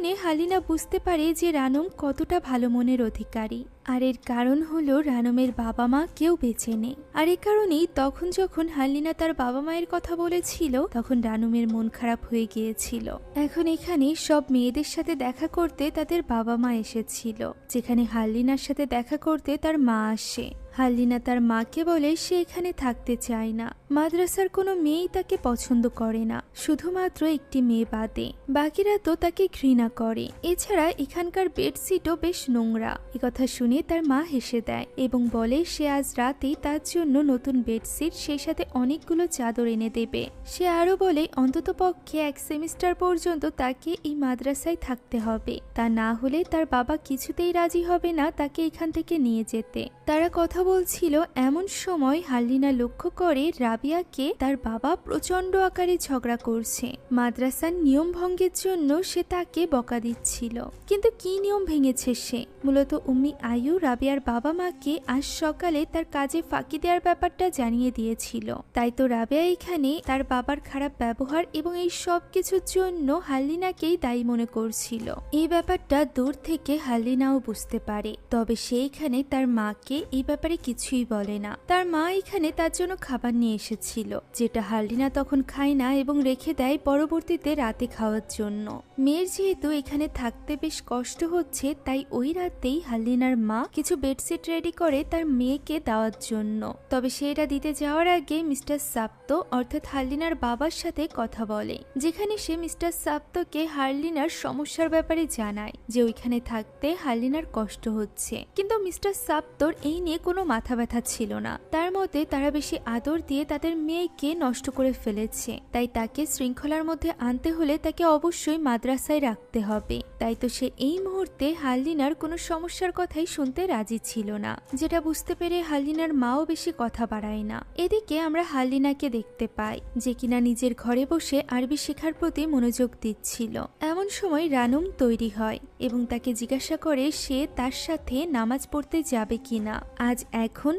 শুনে হালিনা বুঝতে পারে যে রানম কতটা ভালো মনের অধিকারী। আর এর কারণ হলো রানমের বাবা মা কেউ বেঁচে নেই। আর এই কারণেই তখন যখন হালিনা তার বাবা মায়ের কথা বলেছিল তখন রানমের মন খারাপ হয়ে গিয়েছিল। এখন এখানে সব মেয়েদের সাথে দেখা করতে তাদের বাবা মা এসেছিল, যেখানে হালিনার সাথে দেখা করতে তার মা আসে। হালিনা তার মাকে বলে সে এখানে থাকতে চায় না, মাদ্রাসার কোনো মেয়েই তাকে পছন্দ করে না, শুধুমাত্র একটি মেয়ে বাদে। বাকিরা তো তাকে ঘৃণা করে। এছাড়া এখানকার বেডশিটও বেশ নোংরা। একথা শুনে তার মা হেসে দেয় এবং বলে সে আজ রাতেই তার জন্য নতুন বেডশিট সেই সাথে অনেকগুলো চাদর এনে দেবে। সে আরো বলে অন্ততপক্ষে 1 সেমিস্টার পর্যন্ত তাকে এই মাদ্রাসায় থাকতে হবে, তা না হলে তার বাবা কিছুতেই রাজি হবে না তাকে এখান থেকে নিয়ে যেতে। তারা কথা বলছিল এমন সময় হালিনা লক্ষ্য করে রাবিয়াকে তার বাবা প্রচন্ড আকারে ঝগড়া করছে। মাদ্রাসার নিয়ম ভঙ্গের জন্য সে তাকে বকা দিচ্ছিল। কিন্তু কি নিয়ম ভেঙেছে সে? মূলত উম্মি আয়ু রাবিয়ার বাবা মাকে আজ সকালে তার কাজে ফাঁকি দেওয়ার ব্যাপারটা জানিয়ে দিয়েছিল। তাই তো রাবিয়া এখানে তার বাবার খারাপ ব্যবহার এবং এই সব কিছুর জন্য হালিনাকেই দায়ী মনে করছিল। এই ব্যাপারটা দূর থেকে হালিনাও বুঝতে পারে, তবে সে এখানে তার মাকে এই ব্যাপারে কিছুই বলে না। তার মা এখানে তার জন্য খাবার নিয়ে এসেছিল, যেটা হালিনা তখন খায় না এবং রেখে দেয় পরবর্তীতে রাতে খাওয়ার জন্য। মেয়ের যেহেতু এখানে থাকতে বেশ কষ্ট হচ্ছে, তাই ওই রাতেই হালিনার মা কিছু বেডশিট রেডি করে তার মেয়েকে দেওয়ার জন্য। তবে সে এটা দিতে যাওয়ার আগে মিস্টার সাপ্তো অর্থাৎ হালিনার বাবার সাথে কথা বলে, যেখানে সে মিস্টার সাপ্তোকে হালিনার সমস্যার ব্যাপারে জানায় যে ওইখানে থাকতে হালিনার কষ্ট হচ্ছে। কিন্তু মিস্টার সাপ্তোর এই নিয়ে কোনো মাথা ব্যথা ছিল না। তার মতে তারা বেশি আদর দিয়ে তাদের মেয়েকে নষ্ট করে ফেলেছে, তাই তাকে শৃঙ্খলার মধ্যে আনতে হলে তাকে অবশ্যই মাদ্রাসায় রাখতে হবে। তাই তো সে এই মুহূর্তে হালিনার কোনো সমস্যার কথাই শুনতে রাজি ছিল না, যেটা বুঝতে পেরে হালিনার মাও বেশি কথা বাড়ায় না। এদিকে আমরা হালিনাকে দেখতে পাই যে কিনা নিজের ঘরে বসে আরবি শেখার প্রতি মনোযোগ দিচ্ছিল। এমন সময় রানম তৈরি হয় এবং তাকে জিজ্ঞাসা করে সে তার সাথে নামাজ পড়তে যাবে কিনা। আজ এখন